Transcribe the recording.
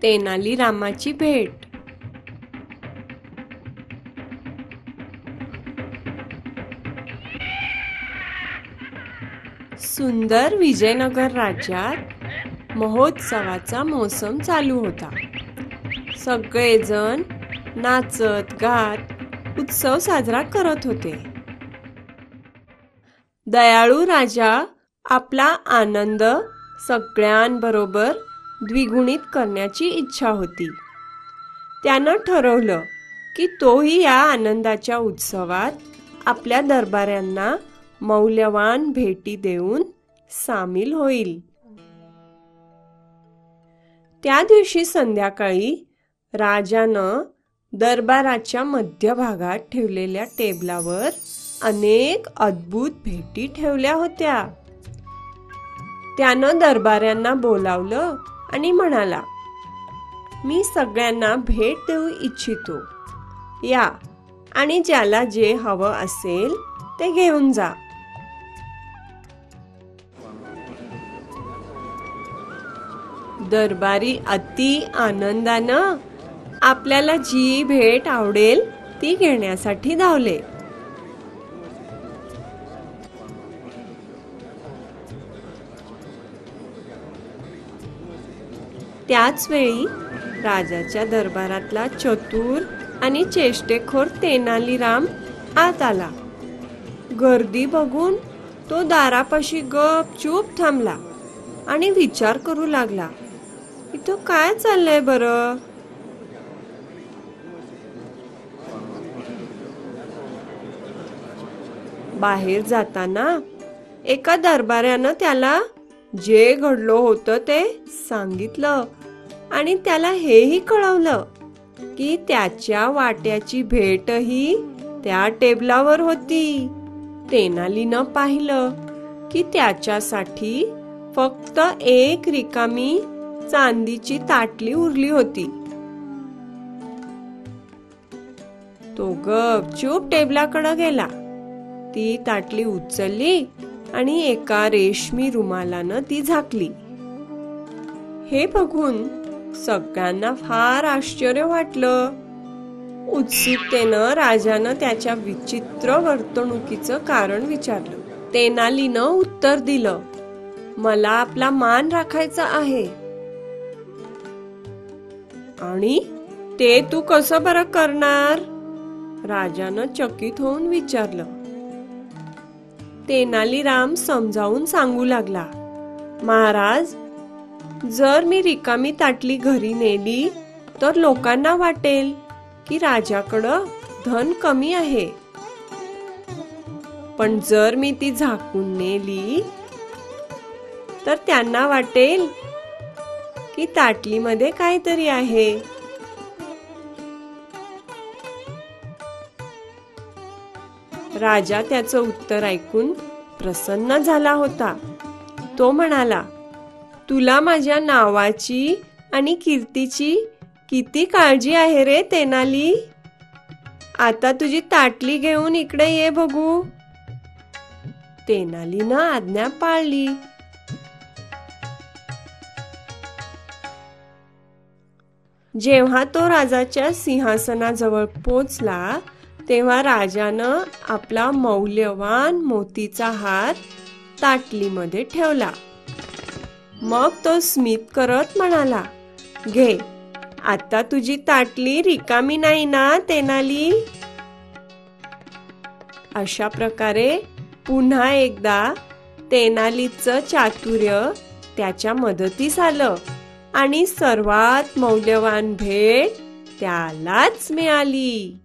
तेनालीरामाची भेट. सुंदर विजयनगर राज्यात महोत्सवाचा मोसम चालू होता. सगळेजण नाचत गात उत्सव साजरा करत होते. दयाळू राजा आपला आनंद सगळ्यांबरोबर द्विगुणित करण्याची इच्छा होती. त्यानं ठरवलं की तोही या आनंदाच्या उत्सवात आपल्या दरबाऱ्यांना मौल्यवान भेटी देऊन सामील होईल. त्या दिवशी संध्याकाळी राजानं दरबाराच्या मध्यभागात ठेवलेल्या टेबलावर अनेक अद्भुत भेटी ठेवल्या होत्या. त्यानं दरबाऱ्यांना बोलावलं आणि म्हणाला, मी सगळ्यांना भेट देऊ इच्छितो. या आणि ज्याला जे हवं असेल ते घेऊन जा. दरबारी अति आनंदानं आपल्याला जी भेट आवडेल ती घेण्यासाठी धावले. त्याच वेळी राजाच्या दरबारातला चतुर आणि चेष्टेखोर तेनालीराम आत आला. गर्दी बघून तो दारापाशी गपचूप थांबला आणि विचार करू लागला, इथं काय चाललंय बरं? बाहेर जाताना एका दरबाऱ्यानं त्याला जे घडलं होतं ते सांगितलं आणि त्याला हेही कळवलं की त्याच्या वाट्याची भेटही त्या टेबलावर होती. तेनालीनं पाहिलं की त्याच्यासाठी फक्त एक रिकामी चांदीची ताटली उरली होती. तो गपचूप टेबलाकडे गेला, ती ताटली उचलली आणि एका रेशमी रुमालानं ती झाकली. हे बघून सगळ्यांना फार आश्चर्य वाटलं. उत्सुकतेनं राजानं त्याच्या विचित्र वर्तणुकीचं कारण विचारलं. तेनालीनं उत्तर दिलं, मला आपला मान राखायचा आहे. आणि ते तू कसं बरं करणार? राजानं चकित होऊन विचारलं. तेनालीराम समजावून सांगू लागला, महाराज, जर मी रिकामी ताटली घरी नेली तर लोकांना वाटेल की राजाकडं धन कमी आहे. पण जर मी ती झाकून नेली तर त्यांना वाटेल की ताटलीमध्ये काहीतरी आहे. राजा त्याचं उत्तर ऐकून प्रसन्न झाला होता. तो म्हणाला, तुला माझ्या नावाची आणि कीर्तीची किती काळजी आहे रे तेनाली. आता तुझी ताटली घेऊन इकडे ये बघू. तेनालीनं आज्ञा पाळली. जेव्हा तो राजाच्या सिंहासनाजवळ पोचला तेव्हा राजानं आपला मौल्यवान मोतीचा हार ताटलीमध्ये ठेवला. मग तो स्मित करत म्हणाला, घे, आता तुझी ताटली रिकामी नाही ना तेनाली. अशा प्रकारे पुन्हा एकदा तेनालीचं चातुर्य त्याच्या मदतीस आलं आणि सर्वात मौल्यवान भेट त्यालाच मिळाली.